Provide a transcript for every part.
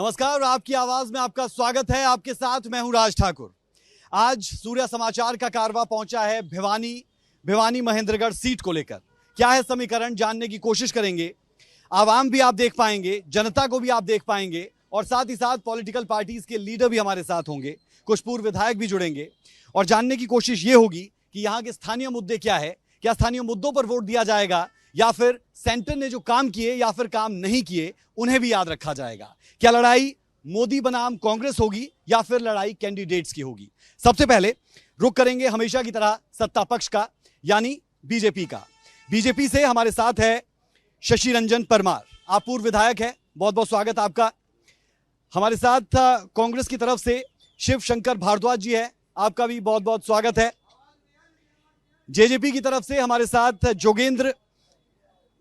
नमस्कार, आपकी आवाज में आपका स्वागत है। आपके साथ मैं हूं राज ठाकुर। आज सूर्य समाचार का कारवा पहुंचा है भिवानी महेंद्रगढ़ सीट को लेकर। क्या है समीकरण, जानने की कोशिश करेंगे। आवाम भी आप देख पाएंगे, जनता को भी आप देख पाएंगे और साथ ही साथ पॉलिटिकल पार्टीज के लीडर भी हमारे साथ होंगे, कुछ पूर्व विधायक भी जुड़ेंगे और जानने की कोशिश ये होगी कि यहाँ के स्थानीय मुद्दे क्या है, क्या स्थानीय मुद्दों पर वोट दिया जाएगा या फिर सेंटर ने जो काम किए या फिर काम नहीं किए उन्हें भी याद रखा जाएगा। क्या लड़ाई मोदी बनाम कांग्रेस होगी या फिर लड़ाई कैंडिडेट्स की होगी। सबसे पहले रुख करेंगे हमेशा की तरह सत्ता पक्ष का, यानी बीजेपी का। बीजेपी से हमारे साथ है शशि रंजन परमार। आप पूर्व विधायक हैं, बहुत बहुत स्वागत आपका। हमारे साथ कांग्रेस की तरफ से शिव शंकर भारद्वाज जी है, आपका भी बहुत बहुत स्वागत है। जेजेपी की तरफ से हमारे साथ जोगेंद्र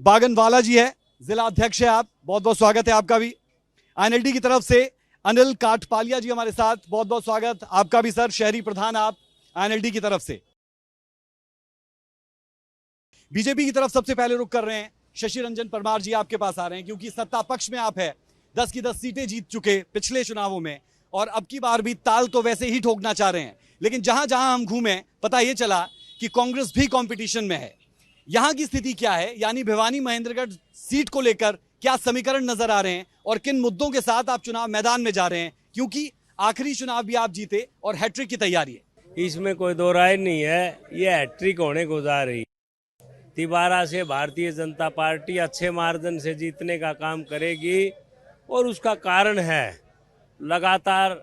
बागनवाला जी है, जिला अध्यक्ष है आप, बहुत बहुत स्वागत है आपका भी। आईएनएलडी की तरफ से अनिल काटपालिया जी हमारे साथ, बहुत बहुत स्वागत आपका भी सर, शहरी प्रधान आप आईएनएलडी की तरफ से। बीजेपी की तरफ सबसे पहले रुख कर रहे हैं शशि रंजन परमार जी, आपके पास आ रहे हैं क्योंकि सत्ता पक्ष में आप है, 10 की 10 सीटें जीत चुके पिछले चुनावों में और अब की बार भी ताल तो वैसे ही ठोकना चाह रहे हैं। लेकिन जहां जहां हम घूमे पता यह चला कि कांग्रेस भी कंपटीशन में है। यहां की स्थिति क्या है, यानी भिवानी महेंद्रगढ़ सीट को लेकर क्या समीकरण नजर आ रहे हैं और किन मुद्दों के साथ आप चुनाव मैदान में जा रहे हैं, क्योंकि आखिरी चुनाव भी आप जीते और हैट्रिक की तैयारी है। इसमें कोई दो राय नहीं है, ये हैट्रिक होने को जा रही। तिबारा से भारतीय जनता पार्टी अच्छे मार्जिन से जीतने का काम करेगी और उसका कारण है लगातार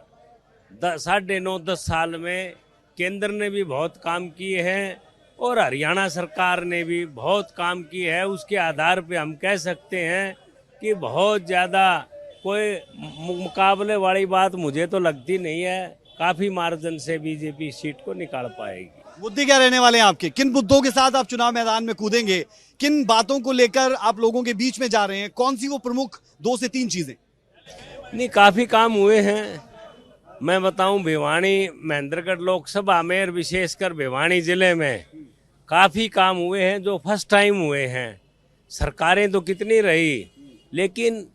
9.5-10 साल में केंद्र ने भी बहुत काम किए हैं और हरियाणा सरकार ने भी बहुत काम किए हैं। उसके आधार पे हम कह सकते हैं कि बहुत ज़्यादा कोई मुकाबले वाली बात मुझे तो लगती नहीं है। काफ़ी मार्जिन से बीजेपी सीट को निकाल पाएगी। मुद्दे क्या रहने वाले हैं आपके, किन मुद्दों के साथ आप चुनाव मैदान में कूदेंगे, किन बातों को लेकर आप लोगों के बीच में जा रहे हैं, कौन सी वो प्रमुख 2 से 3 चीजें? नहीं, काफ़ी काम हुए हैं। मैं बताऊं, भिवानी महेंद्रगढ़ लोकसभा में और विशेषकर भिवानी जिले में काफ़ी काम हुए हैं जो फर्स्ट टाइम हुए हैं। सरकारें तो कितनी रही, लेकिन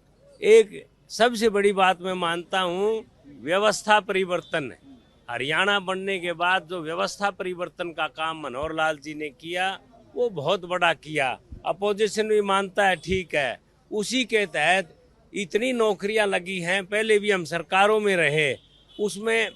एक सबसे बड़ी बात मैं मानता हूं, व्यवस्था परिवर्तन। हरियाणा बनने के बाद जो व्यवस्था परिवर्तन का काम मनोहर लाल जी ने किया वो बहुत बड़ा किया। अपोजिशन भी मानता है, ठीक है। उसी के तहत इतनी नौकरियां लगी हैं। पहले भी हम सरकारों में रहे, उसमें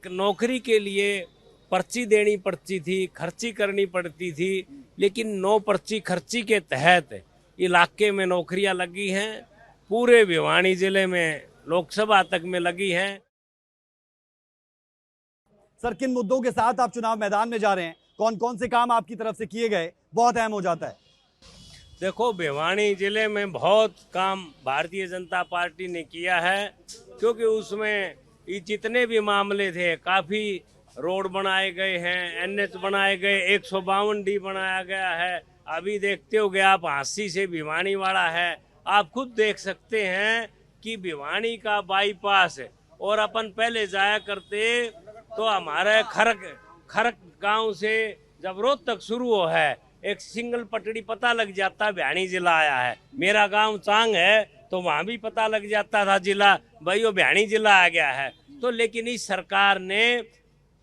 नौकरी के लिए पर्ची देनी पड़ती थी, खर्ची करनी पड़ती थी, लेकिन नो पर्ची खर्ची के तहत इलाके में नौकरियां लगी हैं। पूरे भिवानी जिले में लोकसभा तक में लगी हैं। सर, किन मुद्दों के साथ आप चुनाव मैदान में जा रहे हैं, कौन कौन से काम आपकी तरफ से किए गए, बहुत अहम हो जाता है। देखो, भिवानी जिले में बहुत काम भारतीय जनता पार्टी ने किया है, क्योंकि उसमें ये जितने भी मामले थे, काफ़ी रोड बनाए गए हैं, एनएच बनाए गए, 152D बनाया गया है। अभी देखते होगे आप, हांसी से भिवानी वाला है, आप खुद देख सकते हैं कि भिवानी का बाईपास और अपन पहले जाया करते तो हमारे खरक गांव से जब रोहतक शुरू हो है, एक सिंगल पटड़ी पता लग जाता भिवानी जिला आया है। मेरा गांव चांग है तो वहाँ भी पता लग जाता था जिला, भाई वो भिवानी जिला आ गया है। तो लेकिन इस सरकार ने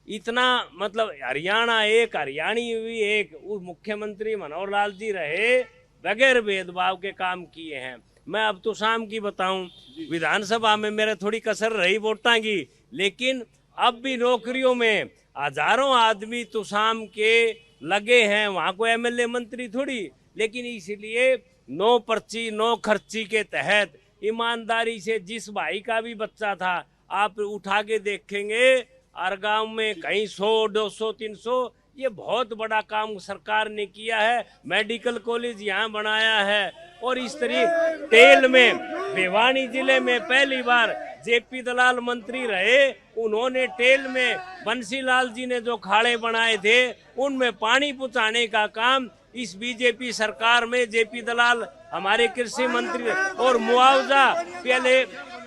इतना, मतलब हरियाणा एक, हरियाणी भी एक, मुख्यमंत्री मनोहर लाल जी रहे, बगैर भेदभाव के काम किए हैं। मैं अब तो शाम की बताऊं, विधानसभा में मेरे थोड़ी कसर रही वोटां की, लेकिन अब भी नौकरियों में हजारों आदमी तो शाम के लगे हैं। वहाँ को एमएलए मंत्री थोड़ी, लेकिन इसलिए नो पर्ची नो खर्ची के तहत ईमानदारी से जिस भाई का भी बच्चा था, आप उठा के देखेंगे हर गांव में कहीं 100, 200, 300, ये बहुत बड़ा काम सरकार ने किया है। मेडिकल कॉलेज यहाँ बनाया है और इस तरह तेल में भिवानी जिले में पहली बार जेपी दलाल मंत्री रहे, उन्होंने तेल में बंसीलाल जी ने जो खाड़े बनाए थे उनमें पानी पहुँचाने का काम इस बीजेपी सरकार में जेपी दलाल हमारे कृषि मंत्री। और मुआवजा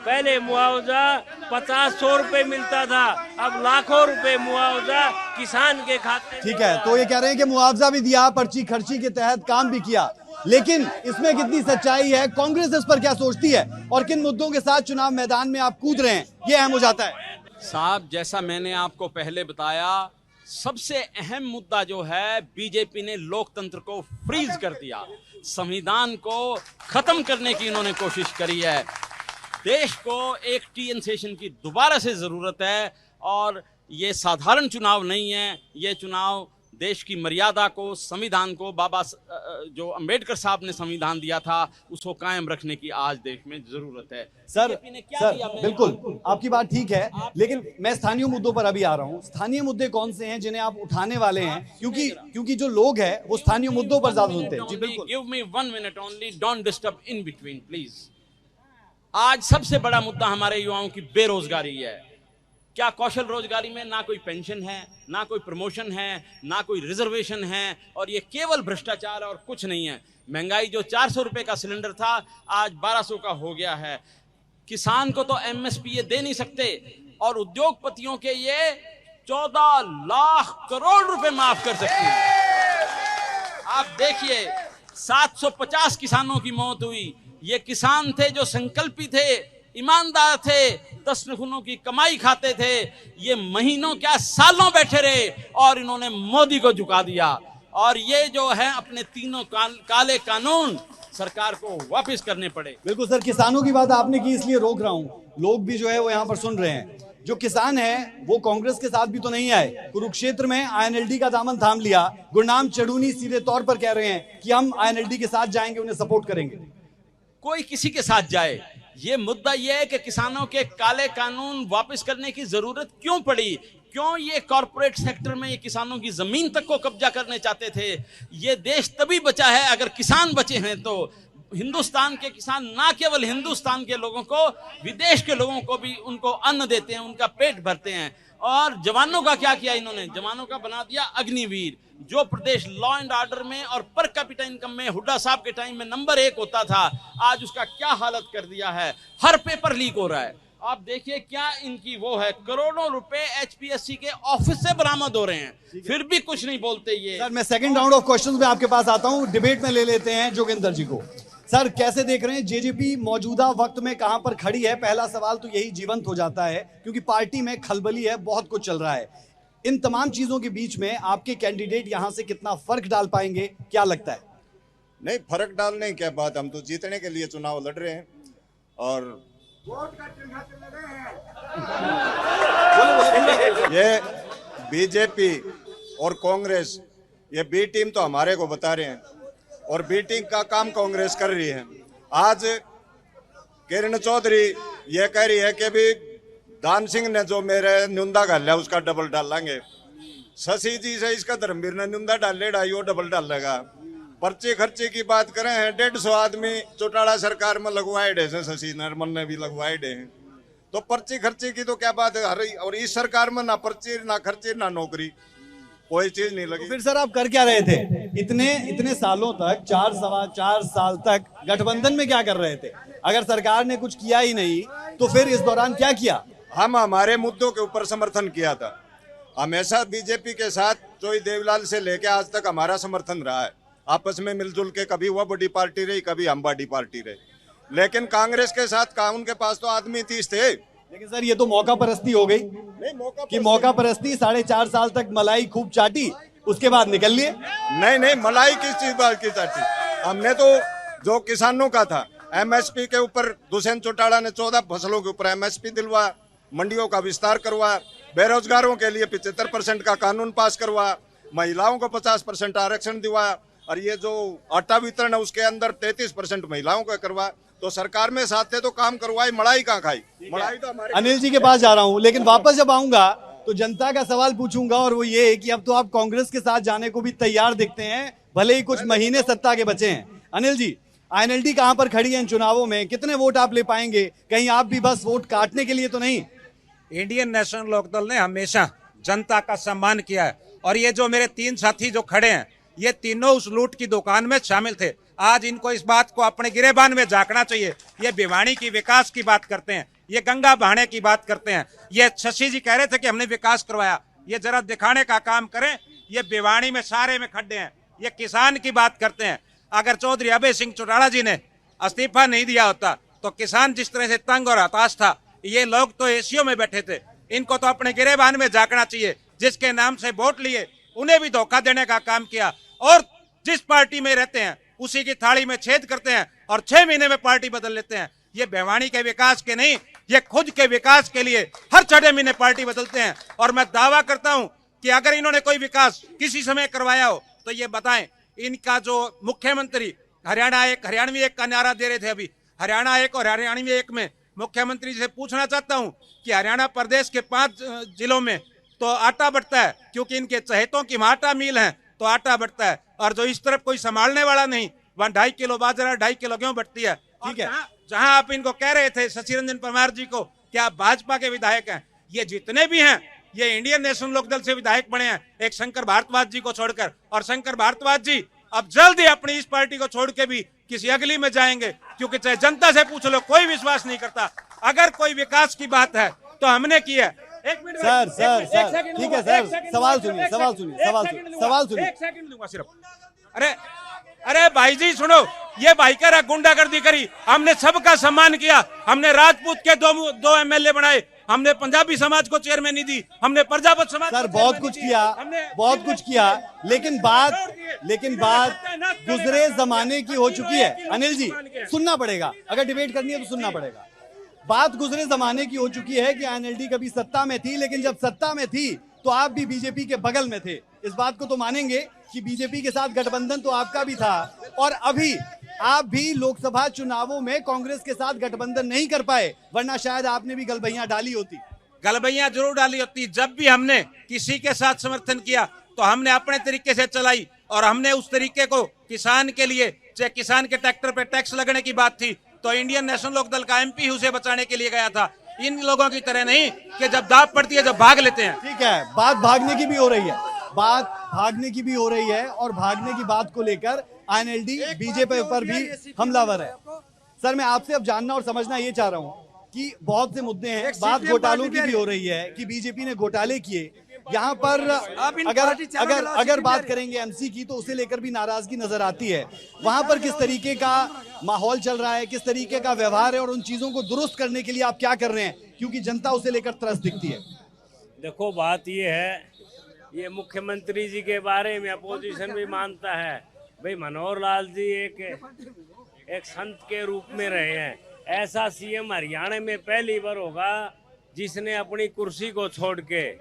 पहले मुआवजा 50-100 रुपए मिलता था, अब लाखों रुपए मुआवजा किसान के खाते। ठीक है, तो ये कह रहे हैं कि मुआवजा भी दिया, पर्ची खर्ची के तहत काम भी किया। लेकिन इसमें कितनी सच्चाई है, कांग्रेस इस पर क्या सोचती है और किन मुद्दों के साथ चुनाव मैदान में आप कूद रहे हैं, ये अहम हो जाता है। साहब, जैसा मैंने आपको पहले बताया, सबसे अहम मुद्दा जो है, बीजेपी ने लोकतंत्र को फ्रीज कर दिया, संविधान को खत्म करने की इन्होंने कोशिश करी है। देश को एक टीएन सेशन की दोबारा से जरूरत है और ये साधारण चुनाव नहीं है, ये चुनाव देश की मर्यादा को, संविधान को, जो अंबेडकर साहब ने संविधान दिया था उसको कायम रखने की आज देश में जरूरत है। सर, बीजेपी ने क्या सर दिया? बिल्कुल आपकी बात ठीक है, लेकिन मैं स्थानीय मुद्दों पर अभी आ रहा हूं। स्थानीय मुद्दे कौन से हैं जिन्हें आप उठाने वाले हैं, क्योंकि जो लोग हैं वो स्थानीय मुद्दों पर ज्यादा सुनते हैं। जी बिल्कुल। Give me 1 minute only, don't disturb in between please. आज सबसे बड़ा मुद्दा हमारे युवाओं की बेरोजगारी है। क्या कौशल रोजगारी में ना कोई पेंशन है, ना कोई प्रमोशन है, ना कोई रिजर्वेशन है, और ये केवल भ्रष्टाचार और कुछ नहीं है। महंगाई जो 400 रुपए का सिलेंडर था आज 1200 का हो गया है। किसान को तो एमएसपी ये दे नहीं सकते और उद्योगपतियों के ये 14 लाख करोड़ रुपए माफ कर सकते हैं। आप देखिए, 750 किसानों की मौत हुई। ये किसान थे जो संकल्पी थे, ईमानदार थे, 10 नखूनों की कमाई खाते थे। ये महीनों क्या सालों बैठे रहे और इन्होंने मोदी को झुका दिया। और ये जो है अपने तीनों काले कानून सरकार को वापस करने पड़े। बिल्कुल सर, किसानों की बात आपने की इसलिए रोक रहा हूं, लोग भी जो है वो यहाँ पर सुन रहे हैं। जो किसान है वो कांग्रेस के साथ भी तो नहीं आए, कुरुक्षेत्र में आईएनएलडी का दामन थाम लिया। गुरनाम चढ़ूनी सीधे तौर पर कह रहे हैं कि हम आईएनएलडी के साथ जाएंगे, उन्हें सपोर्ट करेंगे। कोई किसी के साथ जाए, ये मुद्दा ये है कि किसानों के काले कानून वापस करने की जरूरत क्यों पड़ी? क्यों ये कॉर्पोरेट सेक्टर में ये किसानों की जमीन तक को कब्जा करने चाहते थे? ये देश तभी बचा है अगर किसान बचे हैं। तो हिंदुस्तान के किसान ना केवल हिंदुस्तान के लोगों को, विदेश के लोगों को भी उनको अन्न देते हैं, उनका पेट भरते हैं। और जवानों का क्या किया इन्होंने? जवानों का बना दिया अग्निवीर। जो प्रदेश लॉ एंड ऑर्डर में और पर कैपिटा इनकम में हुड्डा साहब के टाइम में नंबर 1 होता था, आज उसका क्या हालत कर दिया है। हर पेपर लीक हो रहा है। आप देखिए क्या इनकी वो है, करोड़ों रुपए एचपीएससी के ऑफिस से बरामद हो रहे हैं, फिर भी कुछ नहीं बोलते ये। सर, मैं सेकंड राउंड ऑफ क्वेश्चंस में आपके पास आता हूं। डिबेट में ले लेते हैं जोगिंदर जी को। सर, कैसे देख रहे हैं जेजेपी मौजूदा वक्त में कहां पर खड़ी है? पहला सवाल तो यही जीवंत हो जाता है क्योंकि पार्टी में खलबली है, बहुत कुछ चल रहा है। इन तमाम चीजों के बीच में आपके कैंडिडेट यहां से कितना फर्क डाल पाएंगे, क्या लगता है? नहीं, फर्क डालने की क्या बात, हम तो जीतने के लिए चुनाव लड़ रहे हैं। और ये बीजेपी और कांग्रेस, ये बी टीम तो हमारे को बता रहे हैं और बी टीम का काम कांग्रेस कर रही है। आज किरण चौधरी ये कह रही है कि भी दान सिंह ने जो मेरे निंदा कर लिया उसका डबल डालेंगे। शशि जी से इसका धर्मवीर ने निंदा डाले ढाई, वो डबल डालेगा। पर्चे खर्चे की बात करें हैं, 150 आदमी चौटाला सरकार में लगवाए डे हैं, शशि नरमन ने भी लगवाए डे हैं। तो पर्चे खर्चे की तो क्या बात है? और इस सरकार में ना पर्चे, ना खर्चे, ना नौकरी, कोई चीज नहीं लगी। तो फिर सर आप कर क्या रहे थे इतने सालों तक? 4 साल तक गठबंधन में क्या कर रहे थे? अगर सरकार ने कुछ किया ही नहीं तो फिर इस दौरान क्या किया? हम हमारे मुद्दों के ऊपर समर्थन किया था। हमेशा बीजेपी के साथ चोई देवलाल से लेके आज तक हमारा समर्थन रहा है। आपस में मिलजुल के, कभी वह बड़ी पार्टी रही, कभी हम बड़ी पार्टी रही। लेकिन कांग्रेस के साथ उनके पास तो आदमी 30 थे। लेकिन सर ये तो मौका परस्ती हो गई कि मौका परस्ती, 4.5 साल तक मलाई खूब चाटी, उसके बाद निकल लिए। नहीं, मलाई किस चीज बात की चाटी? हमने तो जो किसानों का था एमएसपी के ऊपर, दुष्यंत चौटाला ने 14 फसलों के ऊपर एमएसपी दिलवा, मंडियों का विस्तार करवा, बेरोजगारों के लिए 75% का कानून पास करवा, महिलाओं को 50% आरक्षण दिवा, और ये जो आटा वितरण है उसके अंदर 33% महिलाओं का करवा। तो सरकार में साथ थे तो काम करवाई, मलाई कहाँ खाई? मलाई तो हमारे। अनिल जी के पास जा रहा हूं, लेकिन वापस जब आऊंगा तो जनता का सवाल पूछूंगा, और वो ये कि अब तो आप कांग्रेस के साथ जाने को भी तैयार दिखते हैं, भले ही कुछ महीने सत्ता के बचे हैं। अनिल जी, आईएनएलडी कहां पर खड़ी है इन चुनावों में? कितने वोट आप ले पाएंगे? कहीं आप भी बस वोट काटने के लिए तो नहीं? इंडियन नेशनल लोकदल ने हमेशा जनता का सम्मान किया है, और ये जो मेरे 3 साथी जो खड़े हैं, ये तीनों उस लूट की दुकान में शामिल थे। आज इनको इस बात को अपने गिरेबान में झांकना चाहिए। ये भिवानी की विकास की बात करते हैं, ये गंगा बहाने की बात करते हैं। ये शशि जी कह रहे थे कि हमने विकास करवाया, ये जरा दिखाने का काम करें। ये भिवानी में सारे में खड्डे हैं। ये किसान की बात करते हैं। अगर चौधरी अभय सिंह चौटाला जी ने इस्तीफा नहीं दिया होता तो किसान जिस तरह से तंग और हताश था, ये लोग तो एसीओ में बैठे थे। इनको तो अपने गिरेबान में झांकना चाहिए। जिसके नाम से वोट लिए उन्हें भी धोखा देने का काम किया, और जिस पार्टी में रहते हैं उसी की थाली में छेद करते हैं और 6 महीने में पार्टी बदल लेते हैं। ये भिवानी के विकास के नहीं, ये खुद के विकास के लिए हर 6 महीने पार्टी बदलते हैं। और मैं दावा करता हूं कि अगर इन्होंने कोई विकास किसी समय करवाया हो तो ये बताएं। इनका जो मुख्यमंत्री हरियाणवी एक का नारा दे रहे थे, अभी हरियाणा एक और हरियाणवी एक में मुख्यमंत्री से पूछना चाहता हूं कि हरियाणा प्रदेश के 5 जिलों में तो आटा बढ़ता है, क्योंकि इनके चहेतों की आटा मिल है तो आटा बढ़ता है, और जो इस तरफ कोई संभालने वाला नहीं, वहां 2.5 किलो बाजरा 2.5 किलो गेहूं बढ़ती है। ठीक है। जहां आप इनको कह रहे थे शशि रंजन परमार जी को कि आप भाजपा के विधायक हैं, ये जितने भी हैं ये इंडियन नेशनल लोकदल से विधायक बने हैं, एक शंकर भारद्वाज जी को छोड़कर। और शंकर भारद्वाज जी अब जल्द ही अपनी इस पार्टी को छोड़ के भी किसी अगली में जाएंगे, क्योंकि चाहे जनता से पूछ लो, कोई विश्वास नहीं करता। अगर कोई विकास की बात है तो हमने की है। एक मिनट सर ठीक है सर, सवाल सुनिए। एक सेकंड दूंगा सिर्फ। अरे भाई जी सुनो, ये भाई कह रहा गुंडागर्दी करी, हमने सबका सम्मान किया। हमने राजपूत के दो एमएलए बनाए, हमने पंजाबी समाज को चेयरमैन नहीं दी, हमने प्रजापत समाज सर बहुत कुछ किया, लेकिन बात गुजरे जमाने की हो चुकी है। अनिल जी सुनना पड़ेगा, अगर डिबेट करनी है तो सुनना पड़ेगा। बात गुजरे जमाने की हो चुकी है कि एनएलडी कभी सत्ता में थी, लेकिन जब सत्ता में थी तो आप भी बीजेपी के बगल में थे। इस बात को तो मानेंगे कि बीजेपी के साथ गठबंधन तो आपका भी था, और अभी आप भी लोकसभा चुनावों में कांग्रेस के साथ गठबंधन नहीं कर पाए, वरना शायद आपने भी गलबैयां डाली होती। गलबैयां जरूर डाली होती। जब भी हमने किसी के साथ समर्थन किया तो हमने अपने तरीके से चलाई, और हमने उस तरीके को किसान के लिए, चाहे किसान के ट्रैक्टर पे टैक्स लगने की बात थी तो इंडियन नेशनल लोकदल का एमपी उसे बचाने के लिए गया था। इन लोगों की तरह नहीं कि जब दाव पड़ती है जब भाग लेते हैं। ठीक है, बात भागने की भी हो रही है, और भागने की बात को लेकर एनएलडी बीजेपी पर भी हमलावर है। सर मैं आपसे अब जानना और समझना ये चाह रहा हूँ कि बहुत से मुद्दे हैं, बात घोटालों की भी हो रही है कि बीजेपी ने घोटाले किए। यहाँ पर अगर बात करेंगे एमसी की तो उसे लेकर भी नाराजगी नजर आती है। वहां पर किस तरीके का माहौल चल रहा है, किस तरीके का व्यवहार है, और उन चीजों को दुरुस्त करने के लिए आप क्या कर रहे हैं, क्योंकि जनता उसे लेकर त्रस्त दिखती है। देखो बात ये है, ये मुख्यमंत्री जी के बारे में अपोजिशन भी मानता है, भाई मनोहर लाल जी एक संत के रूप में रहे हैं। ऐसा सीएम हरियाणा में पहली बार होगा जिसने अपनी कुर्सी को छोड़ के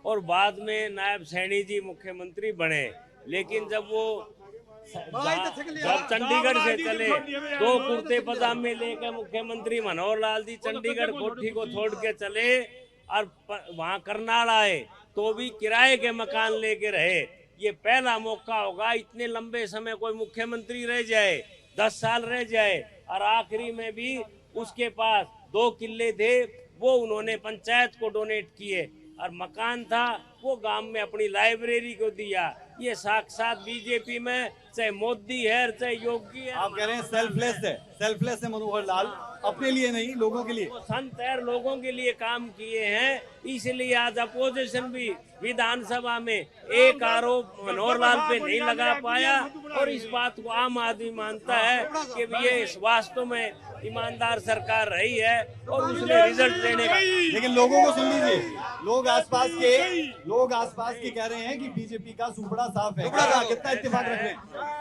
और बाद में नायब सैनी जी मुख्यमंत्री बने। लेकिन जब चंडीगढ़ से चले 2 कुर्ते पजामे लेकर मुख्यमंत्री मनोहर लाल जी चंडीगढ़ कोठी को छोड़ के चले, और वहां करनाल आए तो भी किराए के मकान लेके रहे। ये पहला मौका होगा इतने लंबे समय कोई मुख्यमंत्री रह जाए, 10 साल रह जाए, और आखिरी में भी उसके पास 2 किले थे, वो उन्होंने पंचायत को डोनेट किए, और मकान था वो गांव में अपनी लाइब्रेरी को दिया। ये साक्षात बीजेपी में चाहे मोदी है चाहे योगी है। आप कह रहे हैं सेल्फलेस है मनोहर लाल, अपने लिए नहीं लोगों के लिए। वो संत है, लोगों के लिए काम किए हैं, इसलिए आज अपोजिशन भी विधानसभा में एक आरोप मनोहर लाल पे नहीं लगा पाया, और इस बात को आम आदमी मानता है कि ये वास्तव में ईमानदार सरकार रही है और उसने रिजल्ट देने का। लेकिन लोगों को सुन लीजिए, लोग आसपास के कह रहे हैं कि बीजेपी का सुपड़ा साफ है। कितना इत्तेफाक रख रहे हैं?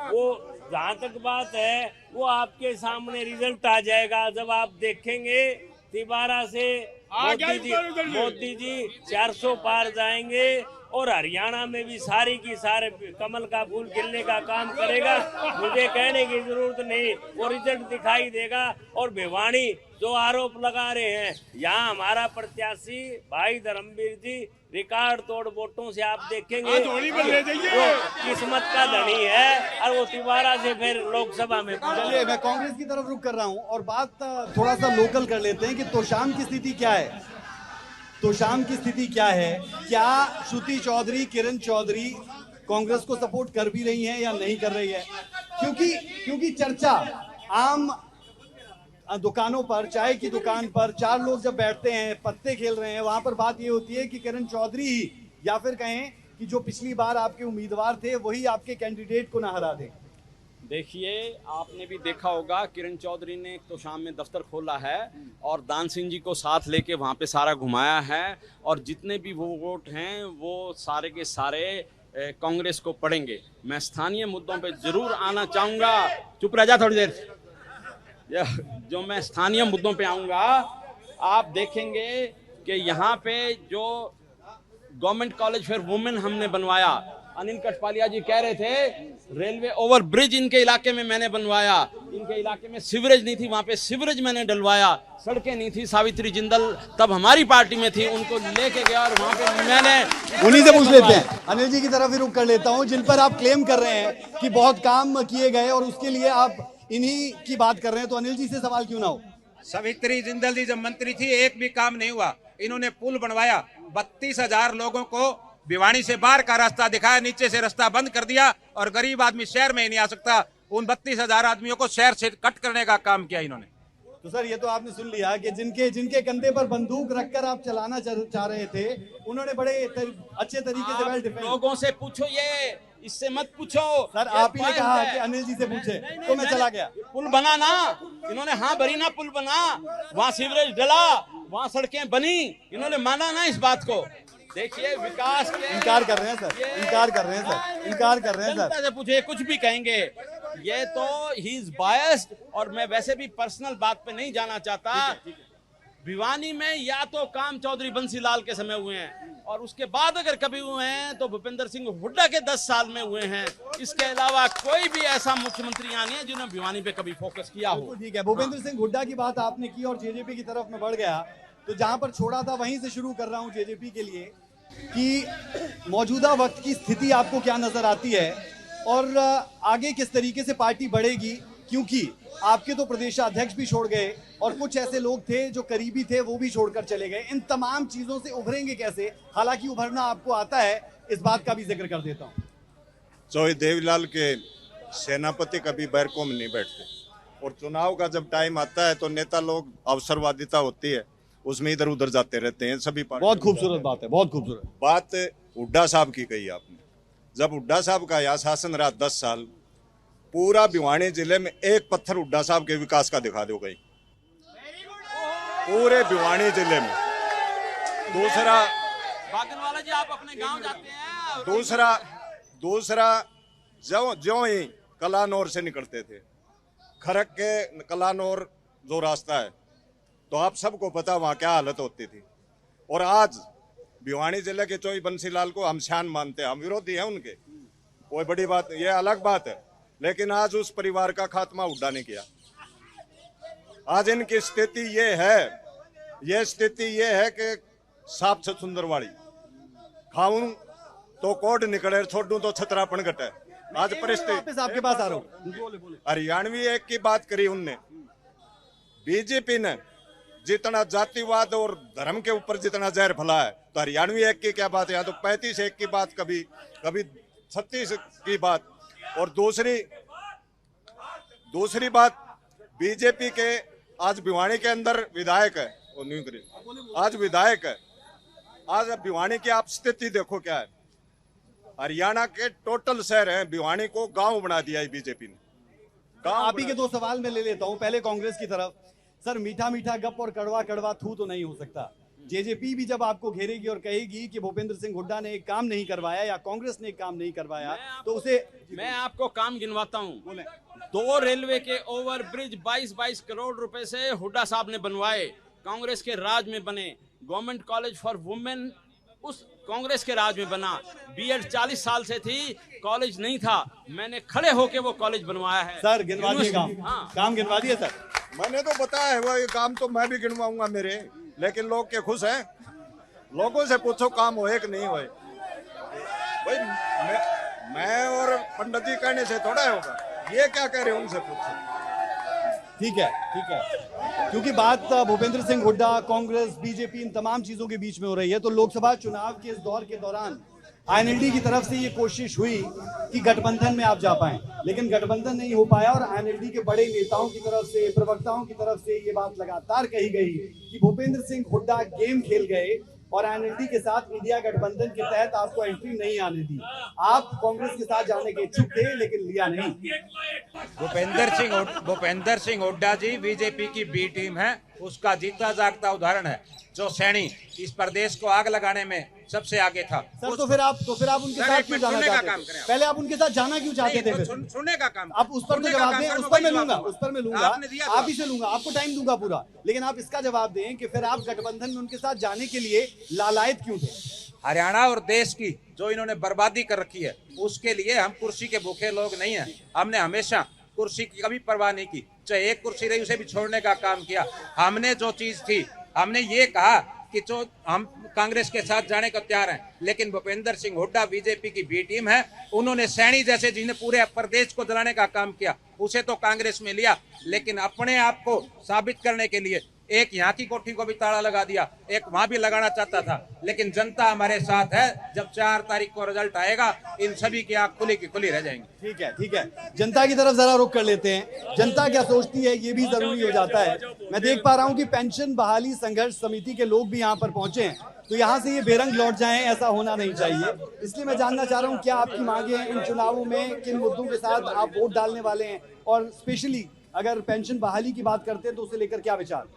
वो जहाँ तक बात है वो आपके सामने रिजल्ट आ जाएगा जब आप देखेंगे। तिबारा से मोदी जी 400 पार जाएंगे, और हरियाणा में भी सारी की सारे कमल का फूल खिलने का काम करेगा। मुझे कहने की जरूरत नहीं, वो रिजल्ट दिखाई देगा। और भिवानी जो आरोप लगा रहे हैं, यहाँ हमारा प्रत्याशी भाई धर्मवीर जी रिकॉर्ड तोड़ वोटों से आप देखेंगे वो किस्मत का धनी है, और वो तिबारा से फिर लोकसभा में। चलिए मैं कांग्रेस की तरफ रुख कर रहा हूँ और बात थोड़ा सा लोकल कर लेते हैं कि तोशाम की स्थिति क्या है। तोशाम की स्थिति क्या है? क्या श्रुति चौधरी, किरण चौधरी कांग्रेस को सपोर्ट कर भी रही हैं या नहीं कर रही है? क्योंकि चर्चा आम दुकानों पर, चाय की दुकान पर 4 लोग जब बैठते हैं, पत्ते खेल रहे हैं, वहां पर बात ये होती है कि किरण चौधरी ही, या फिर कहें कि जो पिछली बार आपके उम्मीदवार थे वही आपके कैंडिडेट को ना हरा दें। देखिए, आपने भी देखा होगा किरण चौधरी ने एक तो शाम में दफ्तर खोला है और दान सिंह जी को साथ लेके वहाँ पे सारा घुमाया है, और जितने भी वो वोट हैं वो सारे के सारे कांग्रेस को पड़ेंगे। मैं स्थानीय मुद्दों पे जरूर आना चाहूँगा। चुप रह जा थोड़ी देर। जो मैं स्थानीय मुद्दों पे आऊँगा, आप देखेंगे कि यहाँ पे जो गवर्नमेंट कॉलेज फॉर वुमेन हमने बनवाया, अनिल कटपालिया जी कह रहे थे रेलवे ओवर ब्रिज इनके इलाके में मैंने बनवाया, इनके इलाके में सीवरेज नहीं थी, वहां पे सीवरेज मैंने डलवाया, सड़कें नहीं थी, सावित्री जिंदल तब हमारी पार्टी में थी, उनको लेके गया और वहां पे मैंने उन्हीं से पूछ लेते हैं। अनिल जी की तरफ ही रुक कर लेता हूं, जिन पर आप क्लेम कर रहे हैं कि बहुत काम किए गए और उसके लिए आप इन्हीं की बात कर रहे हैं, तो अनिल जी से सवाल क्यों ना हो? सावित्री जिंदल जी जब मंत्री थी एक भी काम नहीं हुआ। इन्होंने पुल बनवाया, 32,000 लोगों को भिवानी से बाहर का रास्ता दिखाया, नीचे से रास्ता बंद कर दिया और गरीब आदमी शहर में ही नहीं आ सकता। उन 32,000 आदमियों को शहर से कट करने का काम किया इन्होंने। तो सर ये तो आपने सुन लिया कि जिनके कंधे पर बंदूक रखकर आप चलाना चाह रहे थे, उन्होंने बड़े अच्छे तरीके से वेल डिफेंड। लोगों से पूछो, ये इससे मत पूछो सर। आप ही ने कहा कि अनिल जी से पूछे, तो मैं चला गया। पुल बना ना, इन्होंने हाँ भरी ना, पुल बना, वहाँ सीवरेज डला, वहाँ सड़कें बनी, इन्होंने माना ना इस बात को। देखिए विकास के इनकार कर रहे हैं सर, इनकार कर रहे हैं सर, इनकार कर रहे हैं जनता सर। से पूछे, कुछ भी कहेंगे, ये तो ही इज बायस्ड। और मैं वैसे भी पर्सनल बात पे नहीं जाना चाहता। भिवानी में या तो काम चौधरी बंसीलाल के समय हुए हैं, और उसके बाद अगर कभी हुए हैं तो भूपेंद्र सिंह हुड्डा के 10 साल में हुए हैं। इसके अलावा कोई भी ऐसा मुख्यमंत्री यहाँ नहीं है जिन्होंने भिवानी पे कभी फोकस किया हो। ठीक है, भूपेंद्र सिंह हुड्डा की बात आपने की और जेजेपी की तरफ में बढ़ गया, तो जहां पर छोड़ा था वहीं से शुरू कर रहा हूं जेजेपी के लिए कि मौजूदा वक्त की स्थिति आपको क्या नजर आती है और आगे किस तरीके से पार्टी बढ़ेगी, क्योंकि आपके तो प्रदेशाध्यक्ष भी छोड़ गए और कुछ ऐसे लोग थे जो करीबी थे वो भी छोड़कर चले गए। इन तमाम चीजों से उभरेंगे कैसे? हालांकि उभरना आपको आता है, इस बात का भी जिक्र कर देता हूं। चौधरी देवीलाल के सेनापति कभी बैरकों में नहीं बैठते, और चुनाव का जब टाइम आता है तो नेता लोग अवसरवादिता होती है उसमें इधर उधर जाते रहते हैं सभी पार्टी। बहुत खूबसूरत बात है, बहुत खूबसूरत बात हुड्डा साहब की कही आपने। जब हुड्डा साहब का यहाँ शासन रहा 10 साल, पूरा भिवानी जिले में एक पत्थर हुड्डा साहब के विकास का दिखा दो कहीं, पूरे भिवानी जिले में। दूसरा बागनवाला जी, आप अपने गांव जाते हैं। दूसरा जो ही कलानौर से निकलते थे, खरक के कलानौर जो रास्ता है, तो आप सबको पता वहाँ क्या हालत होती थी। और आज भिवानी जिले के चौधरी बंसीलाल को हम शान मानते हैं, हम विरोधी हैं उनके, कोई बड़ी बात, ये अलग बात है, लेकिन आज उस परिवार का खात्मा हुड्डा ने किया। आज इनकी स्थिति ये है कि साफ से सुंदरवाड़ी खाऊं तो कोड निकले, छोड़ूं तो छतरापन घटे। आज परिस्थिति आपके पास आ रहा हूं। हरियाणवी एक की बात करी उनने। बीजेपी ने जितना जातिवाद और धर्म के ऊपर जितना जहर फैला है, तो हरियाणवी एक की क्या बात है? या तो 35 एक की बात, कभी 36 की बात। और दूसरी बात, बीजेपी के आज भिवानी के अंदर विधायक है, वो न्यू करी आज विधायक है। आज भिवानी की आप स्थिति देखो क्या है। हरियाणा के टोटल शहर हैं, भिवानी को गांव बना दिया है बीजेपी ने। आप ही के 2 सवाल मैं ले लेता हूं। पहले कांग्रेस की तरफ, सर मीठा मीठा गप और कड़वा कड़वा थू तो नहीं हो सकता। जेजेपी भी जब आपको घेरेगी और कहेगी कि भूपेंद्र सिंह हुड्डा ने एक काम नहीं करवाया या कांग्रेस ने एक काम नहीं करवाया, तो उसे मैं आपको काम गिनवाता हूँ। 2 रेलवे के ओवर ब्रिज 22 करोड़ रुपए से हुड्डा साहब ने बनवाए, कांग्रेस के राज में बने। गवर्नमेंट कॉलेज फॉर वुमेन उस कांग्रेस के राज में बना। बीएड 40 साल से थी, कॉलेज नहीं था, मैंने खड़े होके वो कॉलेज बनवाया है। सर गिनवा दिए काम, काम गिनवा दिए सर। मैंने तो बताया है, वो काम तो मैं भी गिनवाऊंगा मेरे, लेकिन लोग के खुश हैं। लोगों से पूछो काम होए कि नहीं होए। भाई मैं और पंडित जी कहने से थोड़ा होगा, ये क्या कह रहे हैं उनसे पूछो। ठीक है, क्योंकि बात भूपेंद्र सिंह हुड्डा, कांग्रेस, बीजेपी, इन तमाम चीजों के बीच में हो रही है, तो लोकसभा चुनाव के इस दौर के दौरान आईएनएलडी की तरफ से ये कोशिश हुई कि गठबंधन में आप जा पाएं, लेकिन गठबंधन नहीं हो पाया और आईएनएलडी के बड़े नेताओं की तरफ से, प्रवक्ताओं की तरफ से ये बात लगातार कही गई कि भूपेंद्र सिंह हुड्डा गेम खेल गए, और एनएलडी के साथ इंडिया गठबंधन के तहत आपको एंट्री नहीं आने दी। आप कांग्रेस के साथ जाने के इच्छुक थे लेकिन लिया नहीं। भूपेंद्र सिंह हुड्डा जी बीजेपी की बी टीम है, उसका जीता जागता उदाहरण है। जो सैनी इस प्रदेश को आग लगाने में सबसे आगे था। सर तो फिर आप उनके साथ क्यों जाना चाहते थे? पहले आप उनके साथ जाना क्यों चाहते थे? सुनने का काम, आप उस पर तो जवाब दें। उस पर मैं लूंगा आप ही से लूंगा, आपको टाइम दूंगा पूरा, लेकिन आप इसका जवाब दें कि फिर आप गठबंधन में उनके साथ जाने के लिए लालायत क्यों थे? हरियाणा और देश की जो इन्होंने बर्बादी कर रखी है उसके लिए हम कुर्सी के भूखे लोग नहीं हैं। हमने हमेशा कुर्सी की कभी परवाह नहीं की, चाहे एक कुर्सी रही उसे भी छोड़ने का काम किया। हमने जो चीज थी हमने ये कहा कि जो हम कांग्रेस के साथ जाने को तैयार हैं, लेकिन भूपेंद्र सिंह हुड्डा बीजेपी की बी टीम है। उन्होंने सैनी जैसे जिन्हें पूरे प्रदेश को जलाने का काम किया उसे तो कांग्रेस में लिया, लेकिन अपने आप को साबित करने के लिए एक यहाँ की कोठी को भी ताला लगा दिया, एक वहां भी लगाना चाहता था। लेकिन जनता हमारे साथ है। जब 4 तारीख को रिजल्ट आएगा इन सभी की आंख खुली की खुली रह जाएंगी। ठीक है, जनता की तरफ जरा रुख कर लेते हैं। जनता क्या सोचती है ये भी जरूरी हो जाता है। मैं देख पा रहा हूँ कि पेंशन बहाली संघर्ष समिति के लोग भी यहाँ पर पहुंचे हैं, तो यहाँ से ये बेरंग लौट जाएं, ऐसा होना नहीं चाहिए। इसलिए मैं जानना चाह रहा हूँ क्या आपकी मांगे हैं इन चुनावों में, किन मुद्दों के साथ आप वोट डालने वाले हैं, और स्पेशली अगर पेंशन बहाली की बात करते हैं तो उसे लेकर क्या विचार?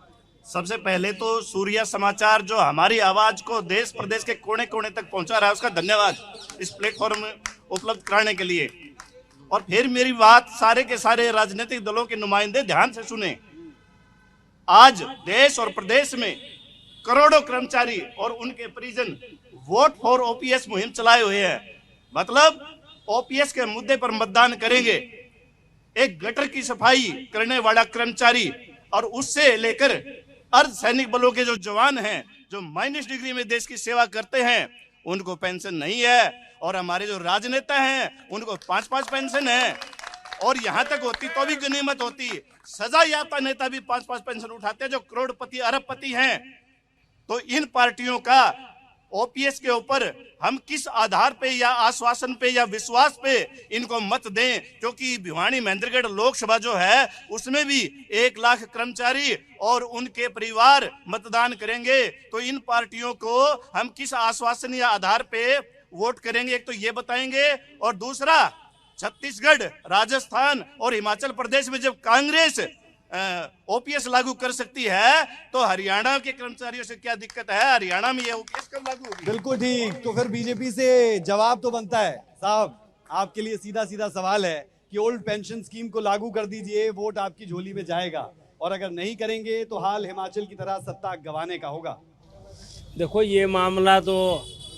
सबसे पहले तो सूर्या समाचार जो हमारी आवाज को देश प्रदेश के कोने कोने तक पहुंचा रहा है उसका धन्यवाद इस प्लेटफॉर्म उपलब्ध कराने के लिए। और फिर मेरी बात सारे के सारे राजनीतिक दलों के नुमाइंदे ध्यान से सुने। आज देश और प्रदेश में करोड़ों कर्मचारी और उनके परिजन वोट फॉर ओपीएस मुहिम चलाए हुए हैं। मतलब ओपीएस के मुद्दे पर मतदान करेंगे। एक गटर की सफाई करने वाला कर्मचारी और उससे लेकर अर्धसैनिक बलों के जो जवान हैं जो माइनस डिग्री में देश की सेवा करते हैं उनको पेंशन नहीं है। और हमारे जो राजनेता हैं उनको 5-5 पेंशन है। और यहां तक होती तो भी गनीमत होती, सजा याफ्ता नेता भी 5-5 पेंशन उठाते हैं जो करोड़पति अरबपति हैं। तो इन पार्टियों का ओपीएस के ऊपर हम किस आधार पे या आश्वासन पे या विश्वास पे इनको मत दें, क्योंकि भिवानी महेंद्रगढ़ लोकसभा जो है उसमें भी 1 लाख कर्मचारी और उनके परिवार मतदान करेंगे। तो इन पार्टियों को हम किस आश्वासन या आधार पे वोट करेंगे, एक तो ये बताएंगे। और दूसरा, छत्तीसगढ़, राजस्थान और हिमाचल प्रदेश में जब कांग्रेस ओपीएस लागू कर सकती है तो हरियाणा के कर्मचारियों से क्या दिक्कत है? हरियाणा में ये ओपीएस कब लागू होगी? बिल्कुल ठीक। तो फिर बीजेपी से जवाब तो बनता है। साहब आपके लिए सीधा सीधा सवाल है कि ओल्ड पेंशन स्कीम को लागू कर दीजिए, वोट आपकी झोली में जाएगा, और अगर नहीं करेंगे तो हाल हिमाचल की तरह सत्ता गंवाने का होगा। देखो ये मामला तो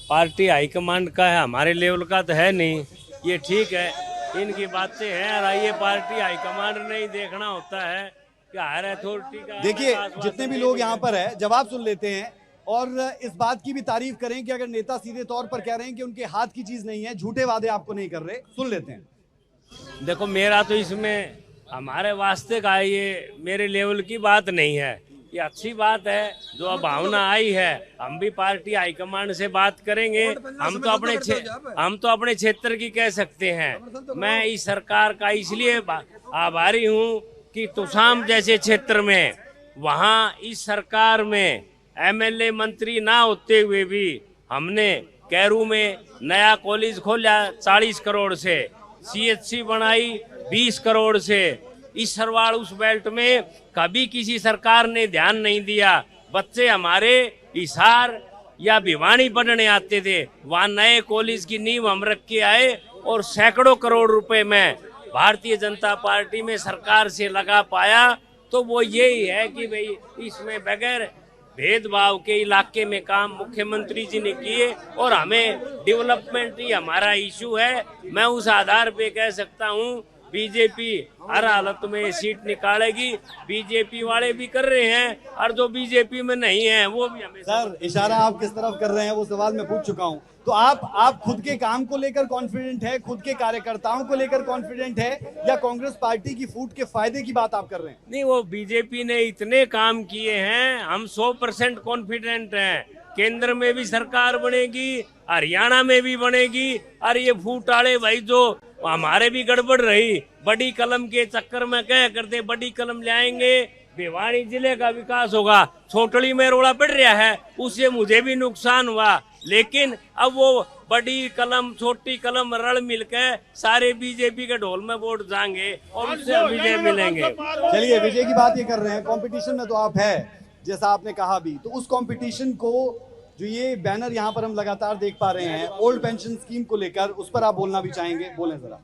पार्टी हाईकमांड का है, हमारे लेवल का तो है नहीं। ये ठीक है, इनकी बातें हैं और ये पार्टी हाईकमांड ने ही देखना होता है कि हायर अथॉरिटी का। देखिए जितने भी लोग यहाँ पर है जवाब सुन लेते हैं और इस बात की भी तारीफ करें कि अगर नेता सीधे तौर पर कह रहे हैं कि उनके हाथ की चीज नहीं है, झूठे वादे आपको नहीं कर रहे, सुन लेते हैं। देखो मेरा तो इसमें हमारे वास्ते का ये मेरे लेवल की बात नहीं है। ये अच्छी बात है जो अब भावना आई है। हम भी पार्टी हाईकमांड से बात करेंगे। हम तो अपने क्षेत्र की कह सकते हैं। मैं इस सरकार का इसलिए आभारी हूँ कि तुसाम जैसे क्षेत्र में वहाँ इस सरकार में एमएलए मंत्री ना होते हुए भी हमने कैरू में नया कॉलेज खोला 40 करोड़ से, सीएचसी बनाई 20 करोड़ से। इस सरवाड़ उस बेल्ट में कभी किसी सरकार ने ध्यान नहीं दिया। बच्चे हमारे हिसार या भिवानी पढ़ने आते थे, वहाँ नए कॉलेज की नींव हम रख के आए और सैकड़ों करोड़ रुपए में भारतीय जनता पार्टी में सरकार से लगा पाया। तो वो यही है कि भाई इसमें बगैर भेदभाव के इलाके में काम मुख्यमंत्री जी ने किए और हमें डेवलपमेंट ही हमारा इशू है। मैं उस आधार पे कह सकता हूँ बीजेपी हर हालत में सीट निकालेगी। बीजेपी वाले भी कर रहे हैं और जो बीजेपी में नहीं है वो भी हमें। सर इशारा आप किस तरफ कर रहे हैं वो सवाल मैं पूछ चुका हूं। तो आप खुद के काम को लेकर कॉन्फिडेंट है, खुद के कार्यकर्ताओं को लेकर कॉन्फिडेंट है, या कांग्रेस पार्टी की फूट के फायदे की बात आप कर रहे हैं? नहीं, वो बीजेपी ने इतने काम किए हैं, हम 100% कॉन्फिडेंट हैं। केंद्र में भी सरकार बनेगी, हरियाणा में भी बनेगी। और ये फूटाड़े भाई जो हमारे भी गड़बड़ रही, बड़ी कलम के चक्कर में कह करते बड़ी कलम ले आएंगे, भिवानी जिले का विकास होगा। छोटड़ी में रोड़ा पड़ रहा है, उससे मुझे भी नुकसान हुआ, लेकिन अब वो बड़ी कलम छोटी कलम रल मिलकर सारे बीजेपी के ढोल में वोट जाएंगे और उससे विजय मिलेंगे। चलिए, विजय की बात ये कर रहे हैं, कंपटीशन में तो आप है, जैसा आपने कहा भी, तो उस कंपटीशन को जो ये बैनर यहाँ पर हम लगातार देख पा रहे हैं ओल्ड पेंशन स्कीम को लेकर, उस पर आप बोलना भी चाहेंगे, बोलें जरा।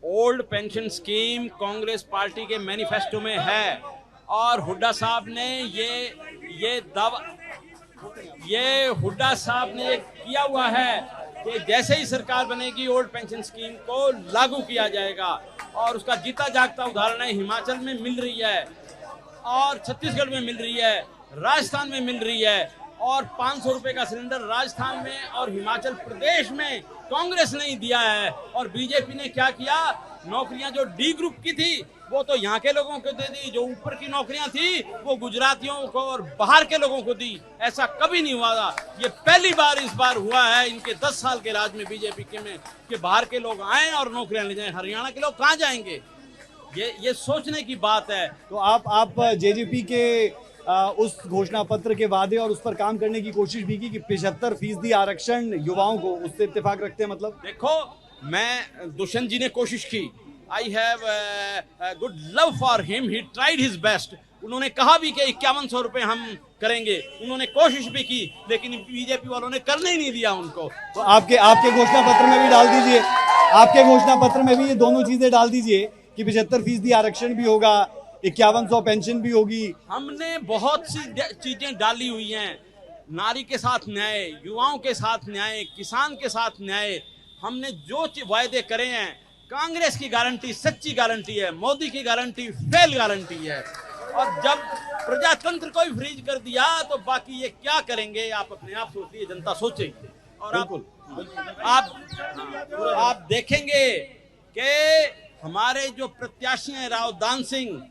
Old pension scheme Congress party के मैनिफेस्टो में है और हुड्डा साहब ने हुड्डा साहब ने ये किया हुआ है कि जैसे ही सरकार बनेगी ओल्ड पेंशन स्कीम को लागू किया जाएगा और उसका जीता जागता उदाहरण है हिमाचल में मिल रही है और छत्तीसगढ़ में मिल रही है, राजस्थान में मिल रही है और 500 रुपए का सिलेंडर राजस्थान में और हिमाचल प्रदेश में कांग्रेस ने ही दिया है। और बीजेपी ने क्या किया, नौकरियां जो डी ग्रुप की थी वो तो यहाँ के लोगों को दे दी, जो ऊपर की नौकरियां थी वो गुजरातियों को और बाहर के लोगों को दी। ऐसा कभी नहीं हुआ था, ये पहली बार इस बार हुआ है इनके 10 साल के राज में बीजेपी के में कि बाहर के लोग आए और नौकरियां ले जाएं। हरियाणा के लोग कहाँ जाएंगे, ये सोचने की बात है। तो आप जेजेपी के उस घोषणा पत्र के वादे और उस पर काम करने की कोशिश भी की कि 75% आरक्षण युवाओं को, उससे इत्तेफाक रखते हैं? मतलब देखो, मैं दुष्यंत जी ने कोशिश की, I have good love for him, he tried his best. उन्होंने कहा भी कि 5100 रुपए हम करेंगे, उन्होंने कोशिश भी की, लेकिन बीजेपी वालों ने करने ही नहीं दिया उनको। तो आपके घोषणा पत्र में भी डाल दीजिए, आपके घोषणा पत्र में भी ये दोनों चीजें डाल दीजिए कि 75% आरक्षण भी होगा, 5100 पेंशन भी होगी। हमने बहुत सी चीजें डाली हुई हैं, नारी के साथ न्याय, युवाओं के साथ न्याय, किसान के साथ न्याय। हमने जो वायदे करे हैं, कांग्रेस की गारंटी सच्ची गारंटी है, मोदी की गारंटी फेल गारंटी है। और जब प्रजातंत्र को ही फ्रीज कर दिया तो बाकी ये क्या करेंगे, आप अपने आप सोचिए, जनता सोचेगी। और आप देखेंगे कि हमारे जो प्रत्याशी हैं राव दान सिंह,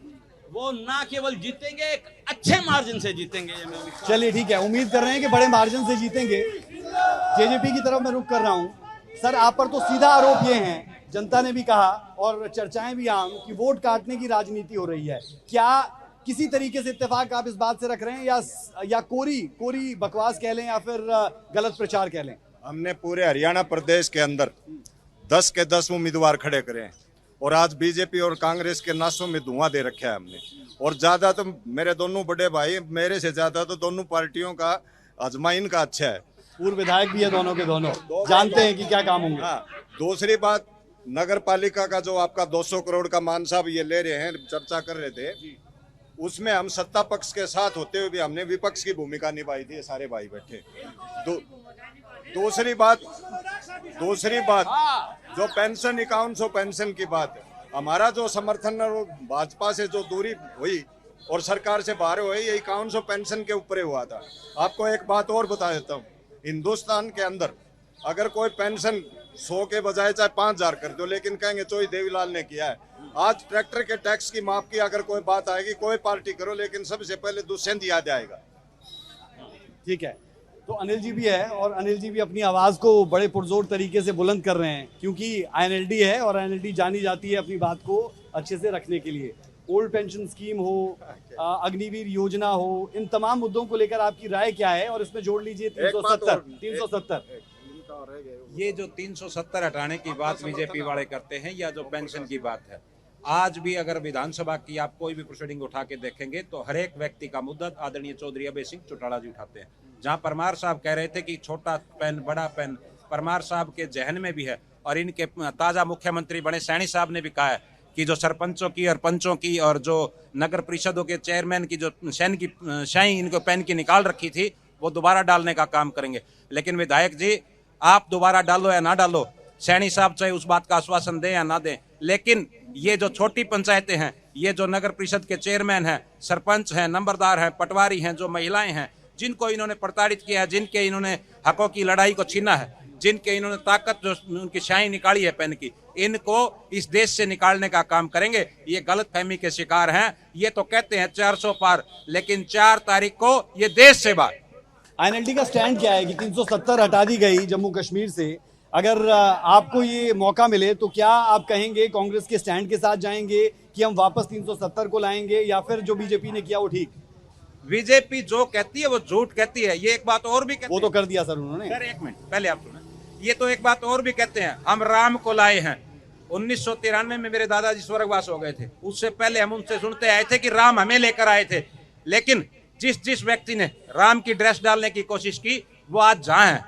वो ना केवल जीतेंगे, एक अच्छे मार्जिन से जीतेंगे। चलिए ठीक है, उम्मीद कर रहे हैं कि बड़े मार्जिन से जीतेंगे। जेजेपी की तरफ मैं रुख कर रहा हूं। सर, आप पर तो सीधा आरोप ये है, जनता ने भी कहा और चर्चाएं भी आम, कि वोट काटने की राजनीति हो रही है। क्या किसी तरीके से इत्तेफाक आप इस बात से रख रहे हैं, या कोरी बकवास कह लें या फिर गलत प्रचार कह लें? हमने पूरे हरियाणा प्रदेश के अंदर 10 के 10 उम्मीदवार खड़े करे हैं और आज बीजेपी और कांग्रेस के नासों में धुआं दे रखा है हमने। और ज्यादा तो मेरे दोनों बड़े भाई, मेरे से ज्यादा तो दोनों पार्टियों का अजमाइन का अच्छा है। पूर्व विधायक भी है दोनों के दोनों, जानते हैं कि क्या काम होंगे। हाँ, दूसरी बात, नगर पालिका का जो आपका 200 करोड़ का मान साहब ये ले रहे हैं, चर्चा कर रहे थे, उसमें हम सत्ता पक्ष के साथ होते हुए भी हमने विपक्ष की भूमिका निभाई थी, सारे भाई बैठे। दूसरी बात जो पेंशन 5100 पेंशन की बात है, हमारा जो समर्थन है वो भाजपा से जो दूरी हुई और सरकार से बाहर हुई, ये 5100 पेंशन के ऊपर हुआ था। आपको एक बात और बता देता हूँ, हिंदुस्तान के अंदर अगर कोई पेंशन 100 के बजाय चाहे 5000 कर दो, लेकिन कहेंगे चोई देवीलाल ने किया है। आज ट्रैक्टर के टैक्स की माफ की अगर कोई बात आएगी, कोई पार्टी करो, लेकिन सबसे पहले दुष्यंत याद आएगा। ठीक है, तो अनिल जी भी है और अनिल जी भी अपनी आवाज को बड़े पुरजोर तरीके से बुलंद कर रहे हैं, क्योंकि आईएनएलडी है और आईएनएलडी जानी जाती है अपनी बात को अच्छे से रखने के लिए। ओल्ड पेंशन स्कीम हो, अग्निवीर योजना हो, इन तमाम मुद्दों को लेकर आपकी राय क्या है? और इसमें जोड़ लीजिए 370। ये जो 370 हटाने की बात बीजेपी वाले करते हैं, या जो पेंशन की बात है, आज भी अगर विधानसभा की आप कोई भी प्रोसीडिंग उठा के देखेंगे तो हर एक व्यक्ति का मुद्दा आदरणीय चौधरी अभय सिंह चौटाला जी उठाते हैं। जहां परमार साहब कह रहे थे कि छोटा पेन बड़ा पेन, परमार साहब के जहन में भी है और इनके ताजा मुख्यमंत्री बने सैनी साहब ने भी कहा है कि जो सरपंचों की और पंचों की और जो नगर परिषदों के चेयरमैन की जो शाही इनको पेन की निकाल रखी थी, वो दोबारा डालने का काम करेंगे। लेकिन विधायक जी, आप दोबारा डालो या ना डालो, सैनी साहब चाहे उस बात का आश्वासन दें या ना दें, लेकिन ये जो छोटी पंचायतें हैं, ये जो नगर परिषद के चेयरमैन हैं, सरपंच हैं, नंबरदार हैं, पटवारी हैं, जो महिलाएं हैं, जिनको इन्होंने प्रताड़ित किया है, जिनके इन्होंने हकों की लड़ाई को छीना है, जिनके इन्होंने ताकत जो उनकी शाही निकाली है पेन की, इनको इस देश से निकालने का काम करेंगे। ये गलत फहमी के शिकार हैं। ये तो कहते हैं 400 पार, लेकिन 4 तारीख को ये देश से बाहर। आईएनएलडी का स्टैंड क्या है कि 370 हटा दी गई जम्मू कश्मीर से, अगर आपको ये मौका मिले तो क्या आप कहेंगे कांग्रेस के स्टैंड के साथ जाएंगे कि हम वापस 370 को लाएंगे, या फिर जो बीजेपी ने किया वो ठीक? बीजेपी जो कहती है वो झूठ कहती है। ये एक बात और भी कहती वो तो कर दिया सर उन्होंने। सर एक मिनट पहले आप सुने। ये तो एक बात और भी कहते हैं, हम राम को लाए हैं। 1993 में मेरे दादाजी स्वर्गवास हो गए थे, उससे पहले हम उनसे सुनते आए थे कि राम हमें लेकर आए थे। लेकिन जिस व्यक्ति ने राम की ड्रेस डालने की कोशिश की वो आज जहां है,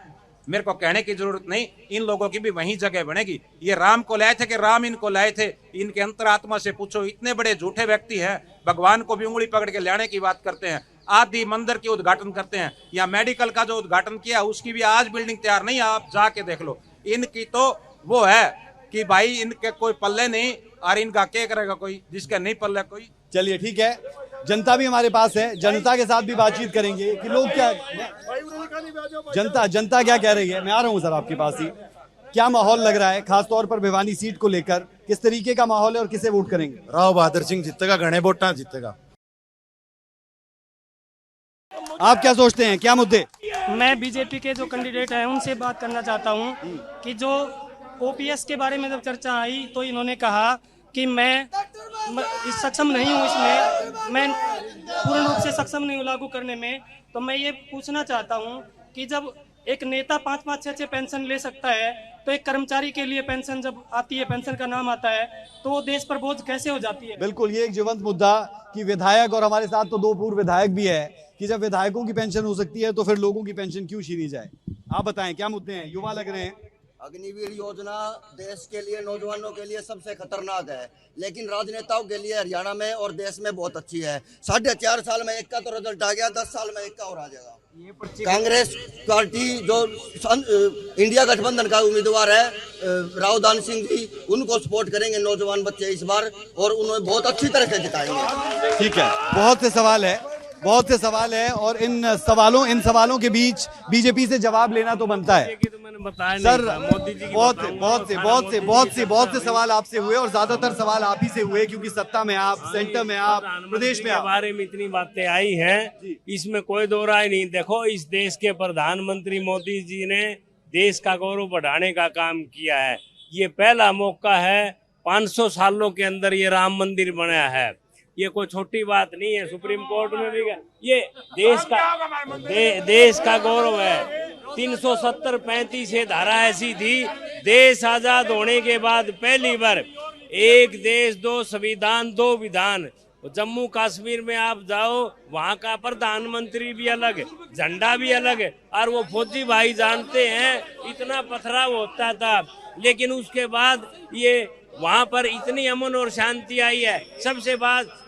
मेरे को कहने की जरूरत नहीं, इन लोगों की भी वहीं जगह बनेगी। ये राम को लाए थे कि राम इनको लाए थे, इनके अंतरात्मा से पूछो। इतने बड़े झूठे व्यक्ति हैं, भगवान को भी उंगली पकड़ के लाने की बात करते हैं, आदि मंदिर की उद्घाटन करते हैं, या मेडिकल का जो उद्घाटन किया उसकी भी आज बिल्डिंग तैयार नहीं, आप जाके देख लो। इनकी तो वो है कि भाई इनके कोई पल्ले नहीं, और इनका क्या करेगा कोई जिसके नहीं पल्ले कोई। चलिए ठीक है, जनता भी हमारे पास है, जनता के साथ भी बातचीत करेंगे कि लोग क्या, जनता क्या कह रही है। मैं आ रहा हूं सर आपके पास ही। क्या माहौल लग रहा है खासतौर पर भिवानी सीट को लेकर, किस तरीके का माहौल है और किसे वोट करेंगे? राव बहादुर सिंह जीतेगा, घने वोटा जीतेगा। आप क्या सोचते हैं, क्या मुद्दे? मैं बीजेपी के जो कैंडिडेट हैं उनसे बात करना चाहता हूं कि जो ओपीएस के बारे में जब चर्चा आई तो इन्होंने कहा कि मैं सक्षम नहीं हूं, इसमें मैं पूर्ण रूप से सक्षम नहीं हूं लागू करने में। तो मैं ये पूछना चाहता हूं कि जब एक नेता 5-5, 6-6 पेंशन ले सकता है तो एक कर्मचारी के लिए पेंशन जब आती है, पेंशन का नाम आता है, तो वो देश पर बोझ कैसे हो जाती है? बिल्कुल, ये एक जीवंत मुद्दा कि विधायक, और हमारे साथ तो 2 पूर्व विधायक भी है, कि जब विधायकों की पेंशन हो सकती है तो फिर लोगों की पेंशन क्यों छीनी जाए? आप बताएं क्या मुद्दे हैं? युवा लग रहे हैं। अग्निवीर योजना देश के लिए, नौजवानों के लिए सबसे खतरनाक है, लेकिन राजनेताओं के लिए हरियाणा में और देश में बहुत अच्छी है। 4.5 साल में एक का तो रिजल्ट आ गया, 10 साल में एक का और आ जाएगा। कांग्रेस पार्टी जो इंडिया गठबंधन का उम्मीदवार है राव दान सिंह जी, उनको सपोर्ट करेंगे नौजवान बच्चे इस बार, और उन्हें बहुत अच्छी तरह से जिताएंगे। ठीक है, बहुत से सवाल है और इन सवालों के बीच बीजेपी से जवाब लेना तो बनता है। सर बहुत से सवाल आपसे हुए, और ज्यादातर सवाल आप ही से हुए, क्योंकि सत्ता में आप, सेंटर में आप, प्रदेश में आप। बारे में इतनी बातें आई हैं, इसमें कोई दो राय नहीं। देखो, इस देश के प्रधानमंत्री मोदी जी ने देश का गौरव बढ़ाने का काम किया है। ये पहला मौका है, 500 सालों के अंदर ये राम मंदिर बना है। ये कोई छोटी बात नहीं है, सुप्रीम कोर्ट में भी ये देश का गौरव है। 370-35 ये धारा ऐसी थी, देश आजाद होने के बाद पहली बार एक देश 2 संविधान 2 विधान। जम्मू कश्मीर में आप जाओ, वहाँ का प्रधानमंत्री भी अलग, झंडा भी अलग, और वो फौजी भाई जानते हैं इतना पथराव होता था, लेकिन उसके बाद ये वहाँ पर इतनी अमन और शांति आई है। सबसे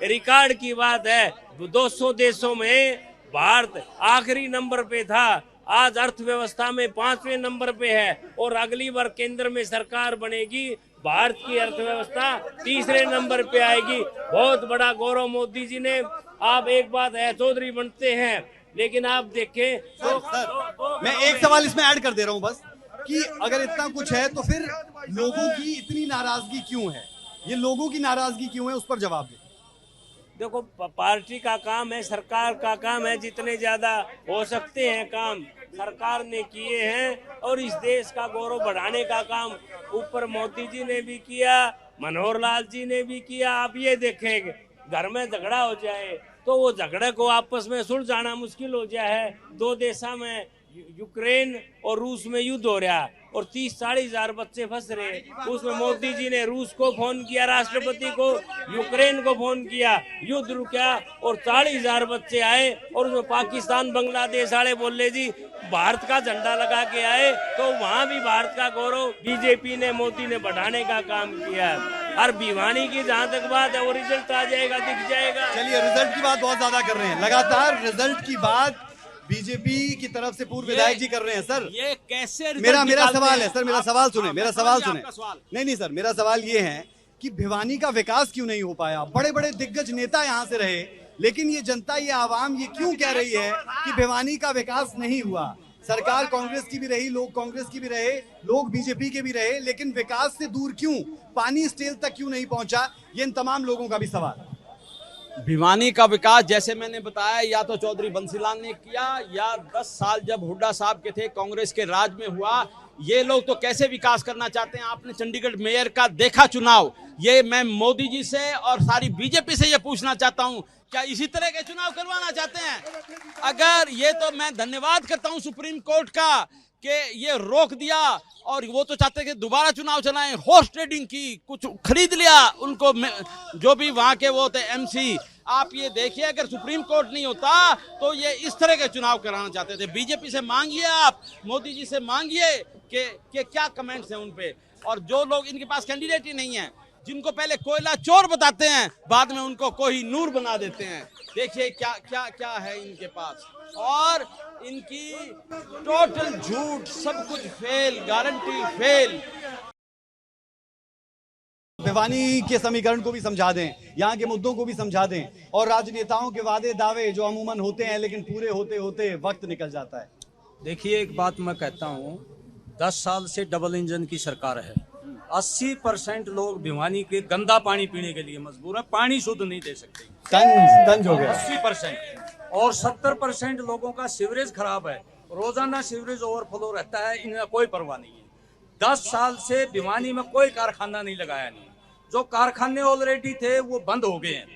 रिकॉर्ड की बात है, 200 देशों में भारत आखिरी नंबर पे था, आज अर्थव्यवस्था में 5वें नंबर पे है, और अगली बार केंद्र में सरकार बनेगी, भारत की अर्थव्यवस्था 3रे नंबर पे आएगी। बहुत बड़ा गौरव मोदी जी ने। आप एक बात है, चौधरी बनते हैं, लेकिन आप देखें तो मैं एक सवाल इसमें ऐड कर दे रहा हूँ बस, कि अगर इतना कुछ है तो फिर लोगों की इतनी नाराजगी क्यों है? ये लोगों की नाराजगी क्यों है, उस पर जवाब दें। देखो, पार्टी का काम है, सरकार का काम है, जितने ज्यादा हो सकते हैं काम सरकार ने किए हैं, और इस देश का गौरव बढ़ाने का काम ऊपर मोदी जी ने भी किया, मनोहर लाल जी ने भी किया। आप ये देखें, घर में झगड़ा हो जाए तो वो झगड़े को आपस में सुलझाना मुश्किल हो जाए। 2 देशों में, यूक्रेन और रूस में युद्ध हो रहा, और 30-40 हजार बच्चे फंस रहे। उसमें मोदी जी ने रूस को फोन किया, राष्ट्रपति को, यूक्रेन को फोन किया, युद्ध रुका, और 40 हजार बच्चे आए, और उसमें पाकिस्तान बांग्लादेश वाले बोले जी भारत का झंडा लगा के आए, तो वहाँ भी भारत का गौरव बीजेपी ने, मोदी ने बढ़ाने का काम किया है। और भिवानी की जहाँ तक बात है, वो रिजल्ट आ जाएगा, दिख जाएगा। चलिए, रिजल्ट की बात बहुत ज्यादा कर रहे हैं, लगातार रिजल्ट की बात बीजेपी की तरफ से पूर्व विधायक जी कर रहे हैं। सर, ये कैसे मेरा सवाल है सर, मेरा सवाल सुने। नहीं सर, मेरा सवाल ये है कि भिवानी का विकास क्यों नहीं हो पाया? बड़े बड़े दिग्गज नेता यहाँ से रहे, लेकिन ये जनता, ये आवाम ये क्यों कह रही है कि भिवानी का विकास नहीं हुआ? सरकार कांग्रेस की भी रही, लोग कांग्रेस की भी रहे, लोग बीजेपी के भी रहे, लेकिन विकास से दूर क्यों, पानी स्टेज तक क्यों नहीं पहुंचा? ये इन तमाम लोगों का भी सवाल। भिवानी का विकास जैसे मैंने बताया, या तो चौधरी बंसीलाल ने किया, या 10 साल जब हुड्डा साहब के थे कांग्रेस के राज में हुआ, ये लोग तो कैसे विकास करना चाहते हैं। आपने चंडीगढ़ मेयर का देखा चुनाव, ये मैं मोदी जी से और सारी बीजेपी से ये पूछना चाहता हूं, क्या इसी तरह के चुनाव करवाना चाहते हैं? अगर ये, तो मैं धन्यवाद करता हूं सुप्रीम कोर्ट का कि ये रोक दिया, और वो तो चाहते कि दोबारा चुनाव चलाएं। हॉर्स ट्रेडिंग की, कुछ खरीद लिया उनको, जो भी वहां के वो थे एमसी। आप ये देखिए, अगर सुप्रीम कोर्ट नहीं होता तो ये इस तरह के चुनाव कराना चाहते थे। बीजेपी से मांगिए, आप मोदी जी से मांगिए कि क्या कमेंट्स हैं उन पे। और जो लोग, इनके पास कैंडिडेट ही नहीं है, जिनको पहले कोयला चोर बताते हैं, बाद में उनको कोहिनूर बना देते हैं। देखिए क्या क्या क्या है इनके पास, और इनकी टोटल झूठ, सब कुछ फेल, गारंटी फेल। भिवानी के समीकरण को भी समझा दें, यहाँ के मुद्दों को भी समझा दें, और राजनेताओं के वादे दावे जो अमूमन होते हैं लेकिन पूरे होते होते वक्त निकल जाता है। देखिए, एक बात मैं कहता हूँ, 10 साल से डबल इंजन की सरकार है। 80% लोग भिवानी के गंदा पानी पीने के लिए मजबूर है, पानी शुद्ध नहीं दे सकते। तंज हो गया 80%। और 70% लोगों का सीवरेज खराब है, रोजाना सीवरेज ओवरफ्लो रहता है, इन्हें कोई परवाह नहीं है। 10 साल से भिवानी में कोई कारखाना नहीं लगाया, नहीं। जो कारखाने ऑलरेडी थे वो बंद हो गए हैं,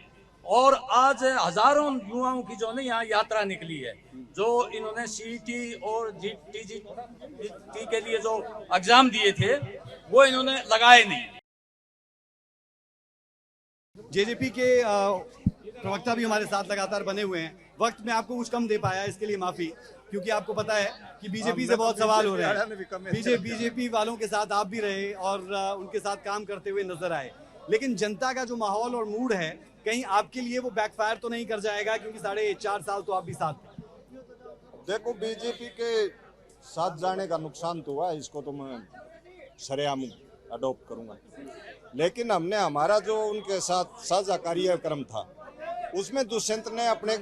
और आज हजारों युवाओं की जो है यहाँ यात्रा निकली है, जो इन्होंने सीईटी और टीजीटी के लिए जो एग्जाम दिए थे वो इन्होंने लगाए नहीं। जेजेपी के प्रवक्ता भी हमारे साथ लगातार बने हुए हैं। वक्त में आपको कुछ कम दे पाया, इसके लिए माफी, क्योंकि आपको पता है कि बीजेपी से बहुत सवाल हो रहे हैं। बीजेपी वालों के साथ आप भी रहे और उनके साथ काम करते हुए नजर आए, लेकिन जनता का जो माहौल और मूड है, कहीं आपके लिए वो बैकफायर तो नहीं कर जाएगा, क्योंकि 4.5 साल तो आप भी साथ थे। देखो, बीजेपी के साथ जाने का नुकसान तो हुआ, इसको तो मैं सरेआम अडॉप्ट करूंगा, लेकिन हमने हमारा जो उनके साथ साझा कार्यक्रम था उसमें दुष्यंत ने अपने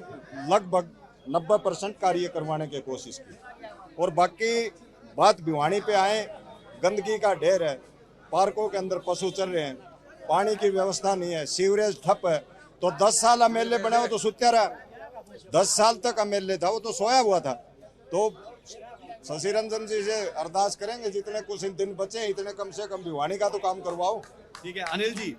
लगभग 90% कार्य करवाने की कोशिश की, और बाकी बात भिवानी पे आए, गंदगी का ढेर है, पार्कों के अंदर पशु चल रहे हैं, पानी की व्यवस्था नहीं है, सीवरेज ठप है। तो 10 साल एमएलए बना हो तो सुत्या रहा, 10 साल तक एमएलए था वो तो सोया हुआ था। तो शशि रंजन जी से अरदास करेंगे, जितने कुछ दिन बचे इतने कम से कम भिवानी का तो काम करवाओ। ठीक है अनिल जी,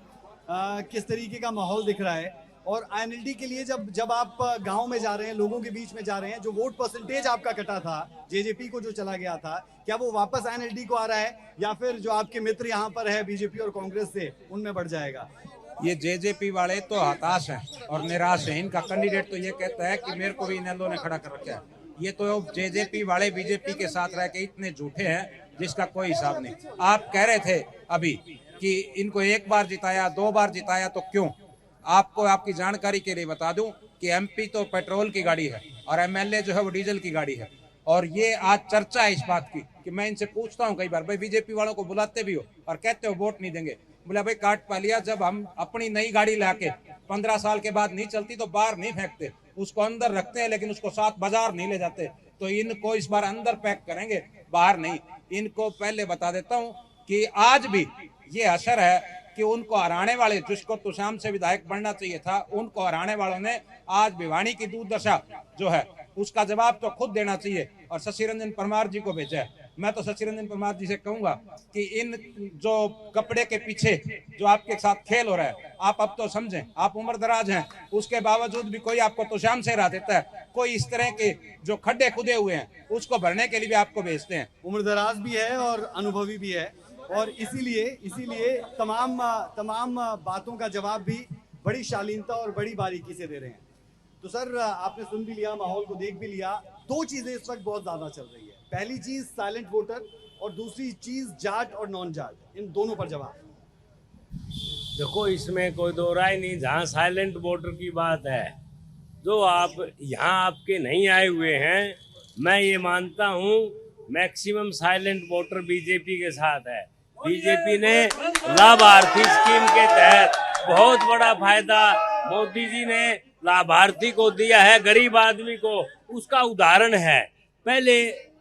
किस तरीके का माहौल दिख रहा है, और आईएनएलडी के लिए जब आप गांव में जा रहे हैं, लोगों के बीच में जा रहे हैं, जो वोट परसेंटेज आपका कटा था जेजेपी को जो चला गया था, क्या वो वापस आईएनएलडी को आ रहा है, या फिर जो आपके मित्र यहाँ पर है बीजेपी और कांग्रेस से, उनमें बढ़ जाएगा? ये जेजेपी वाले तो हताश हैं और निराश हैं। इनका कैंडिडेट तो ये कहता है कि मेरे को भी इनेलो ने खड़ा कर रखा है। ये तो जेजेपी वाले बीजेपी के साथ रह के इतने झूठे हैं जिसका कोई हिसाब नहीं। आप कह रहे थे अभी कि इनको 1 बार जिताया, 2 बार जिताया, तो क्यों? आपको आपकी जानकारी के लिए बता दूं कि एमपी तो पेट्रोल की गाड़ी है और एमएलए जो है वो डीजल की गाड़ी है। और ये आज चर्चा है इस बात की कि मैं इनसे पूछता हूं कई बार, भाई बीजेपी वालों को बुलाते भी हो और कहते हो वोट नहीं देंगे। बोला भाई काट पा लिया, जब हम अपनी नई गाड़ी लाके 15 साल के बाद नहीं चलती तो बाहर नहीं फेंकते, उसको अंदर रखते हैं, लेकिन उसको साथ बाजार नहीं ले जाते। तो इनको इस बार अंदर पैक करेंगे, बाहर नहीं। इनको पहले बता देता हूं कि आज भी ये असर है कि उनको हराने वाले, जिसको तुशाम से विधायक बनना चाहिए था, उनको हराने वालों ने आज भिवानी की दुर्दशा जो है उसका जवाब तो खुद देना चाहिए, और शशि रंजन परमार जी को भेजा है। मैं तो शशि रंजन परमार जी से कहूंगा कि इन जो कपड़े के पीछे जो आपके साथ खेल हो रहा है, आप अब तो समझें, आप उम्र दराज हैं, उसके बावजूद भी कोई आपको तुशाम से हरा देता है, कोई इस तरह के जो खड्डे खुदे हुए हैं उसको भरने के लिए भी आपको भेजते हैं। उम्र दराज भी है और अनुभवी भी है, और इसीलिए तमाम बातों का जवाब भी बड़ी शालीनता और बड़ी बारीकी से दे रहे हैं। तो सर, आपने सुन भी लिया, माहौल को देख भी लिया। 2 चीजें इस वक्त बहुत ज्यादा चल रही है। पहली चीज साइलेंट वोटर, और दूसरी चीज जाट और नॉन जाट, इन दोनों पर जवाब। देखो, इसमें कोई दो राय नहीं। जहाँ साइलेंट वोटर की बात है, जो आप यहाँ आपके नहीं आए हुए हैं, मैं ये मानता हूँ मैक्सिमम साइलेंट वोटर बीजेपी के साथ है। बीजेपी ने लाभार्थी स्कीम के तहत बहुत बड़ा फायदा मोदी जी ने लाभार्थी को दिया है, गरीब आदमी को, उसका उदाहरण है। पहले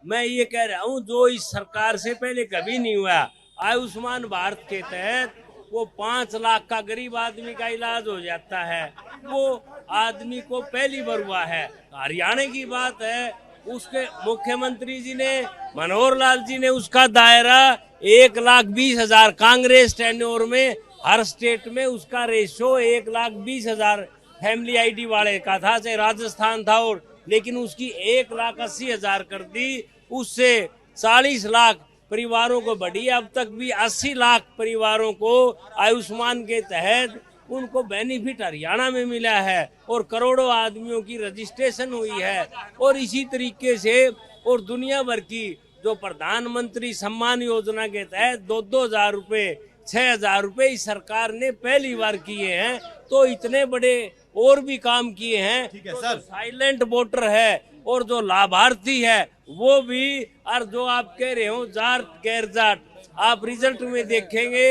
मैं ये कह रहा हूँ, जो इस सरकार से पहले कभी नहीं हुआ। आयुष्मान भारत के तहत वो 5 लाख का गरीब आदमी का इलाज हो जाता है, वो आदमी को पहली बार हुआ है। हरियाणा की बात है, उसके मुख्यमंत्री जी ने मनोहर लाल जी ने उसका दायरा 1,20,000 कांग्रेस टेन्योर में हर स्टेट में उसका रेशो 1,20,000 फैमिली आईडी वाले का था, चाहे राजस्थान था, और लेकिन उसकी 1,80,000 कर दी। उससे 40 लाख परिवारों को बढ़ी। अब तक भी 80 लाख परिवारों को आयुष्मान के तहत उनको बेनिफिट हरियाणा में मिला है और करोड़ों आदमियों की रजिस्ट्रेशन हुई है। और इसी तरीके से और दुनिया भर की जो प्रधानमंत्री सम्मान योजना के तहत 2,000 रुपये 6,000 रुपये इस सरकार ने पहली बार किए हैं। तो इतने बड़े और भी काम किए हैं। ठीक है सर। साइलेंट वोटर है और जो लाभार्थी है वो भी, और जो आप कह रहे हो जाट गैर जाट, आप रिजल्ट में देखेंगे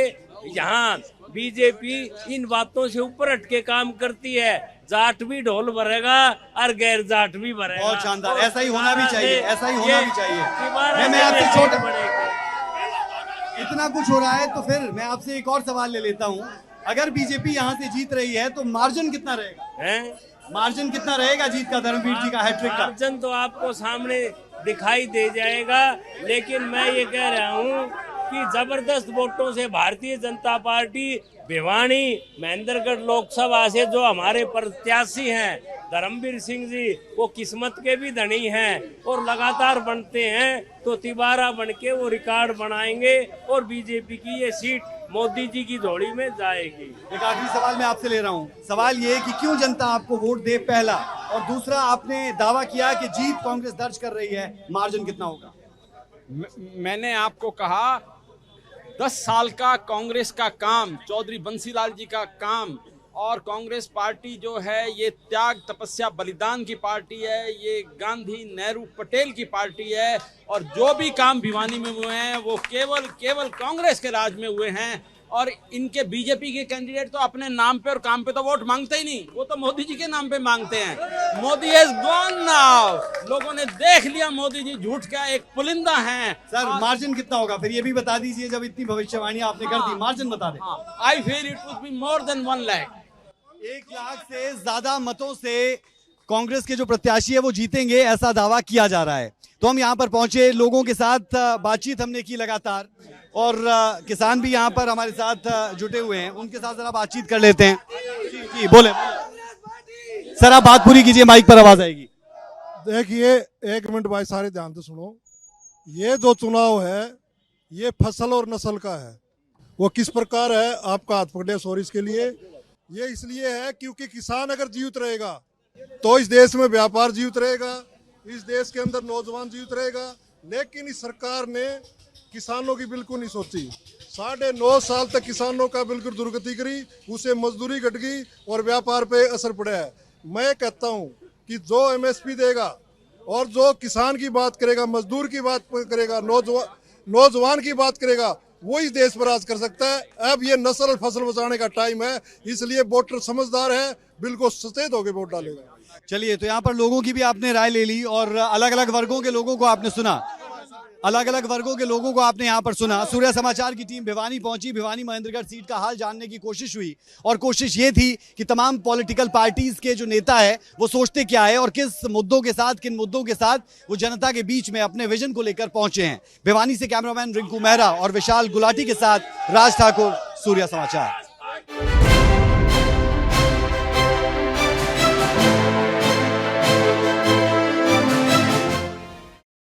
यहाँ बीजेपी इन बातों से ऊपर हट के काम करती है। जाट भी ढोल भरेगा और गैर जाट भी भरेगा। बहुत शानदार, ऐसा ही होना भी चाहिए, ऐसा ही होना भी चाहिए। मैं आपसे इतना कुछ हो रहा है तो फिर मैं आपसे एक और सवाल ले लेता हूँ। अगर बीजेपी यहाँ से जीत रही है तो मार्जिन कितना रहेगा? मार्जिन कितना रहेगा जीत का, धर्मवीर जी का हैट्रिक का? मार्जिन तो आपको सामने दिखाई दे जाएगा, लेकिन मैं ये कह रहा हूँ कि जबरदस्त वोटों से भारतीय जनता पार्टी भिवानी महेंद्रगढ़ लोकसभा से जो हमारे प्रत्याशी हैं धर्मवीर सिंह जी, वो किस्मत के भी धनी हैं और लगातार बनते हैं तो तिबारा बनके वो रिकॉर्ड बनाएंगे और बीजेपी की ये सीट मोदी जी की झोली में जाएगी। एक आखिरी सवाल मैं आपसे ले रहा हूँ। सवाल ये है कि क्यों जनता आपको वोट दे, पहला, और दूसरा आपने दावा किया कि जीत कांग्रेस दर्ज कर रही है, मार्जिन कितना होगा? मैंने आपको कहा 10 साल का कांग्रेस का काम, चौधरी बंसीलाल जी का काम, और कांग्रेस पार्टी जो है ये त्याग तपस्या बलिदान की पार्टी है, ये गांधी नेहरू पटेल की पार्टी है। और जो भी काम भिवानी में हुए हैं वो केवल कांग्रेस के राज में हुए हैं। और इनके बीजेपी के कैंडिडेट तो अपने नाम पे और काम पे तो वोट मांगते ही नहीं, वो तो मोदी जी के नाम पे मांगते हैं। Modi is gone now. लोगों ने देख लिया मोदी जी झूठ का एक पुलिंदा हैं। सर मार्जिन कितना होगा फिर ये भी बता दीजिए, जब इतनी भविष्यवाणी आपने कर दी, मार्जिन बता दें। I feel it would be more than 1 lakh. 1 lakh से ज्यादा मतों से कांग्रेस के जो प्रत्याशी है वो जीतेंगे, ऐसा दावा किया जा रहा है। तो हम यहाँ पर पहुंचे, लोगों के साथ बातचीत हमने की लगातार, और किसान भी यहाँ पर हमारे साथ जुटे हुए हैं, उनके साथ जरा बातचीत कर लेते हैं। जी बोले सर, आप बात पूरी कीजिए, माइक पर आवाज आएगी। देखिए 1 मिनट भाई, सारे ध्यान से सुनो। ये जो चुनाव है ये फसल और नस्ल का है। वो किस प्रकार है, आपका हाथ पकड़े सॉरी इसके लिए। ये इसलिए है क्योंकि किसान अगर जीवित रहेगा तो इस देश में व्यापार जीवित रहेगा, इस देश के अंदर नौजवान जीवित रहेगा। लेकिन इस सरकार ने किसानों की बिल्कुल नहीं सोची। 9.5 साल तक किसानों का बिल्कुल दुर्गति करी, उसे मजदूरी घट गई और व्यापार पे असर पड़ा है। मैं कहता हूं कि जो MSP देगा और जो किसान की बात करेगा, मजदूर की बात करेगा, नौजवान की बात करेगा, वो इस देश पर राज कर सकता है। अब ये नस्ल और फसल बचाने का टाइम है, इसलिए वोटर समझदार है, बिल्कुल सचेत होकर वोट डालेगा। चलिए, तो यहाँ पर लोगों की भी आपने राय ले ली और अलग अलग वर्गों के लोगों को आपने सुना, अलग अलग वर्गों के लोगों को आपने यहाँ पर सुना। सूर्य समाचार की टीम भिवानी पहुंची, भिवानी महेंद्रगढ़ सीट का हाल जानने की कोशिश हुई, और कोशिश ये थी कि तमाम पॉलिटिकल पार्टीज के जो नेता है वो सोचते क्या है और किस मुद्दों के साथ, किन मुद्दों के साथ वो जनता के बीच में अपने विजन को लेकर पहुंचे हैं। भिवानी से कैमरामैन रिंकू मेहरा और विशाल गुलाटी के साथ राज ठाकुर, सूर्य समाचार।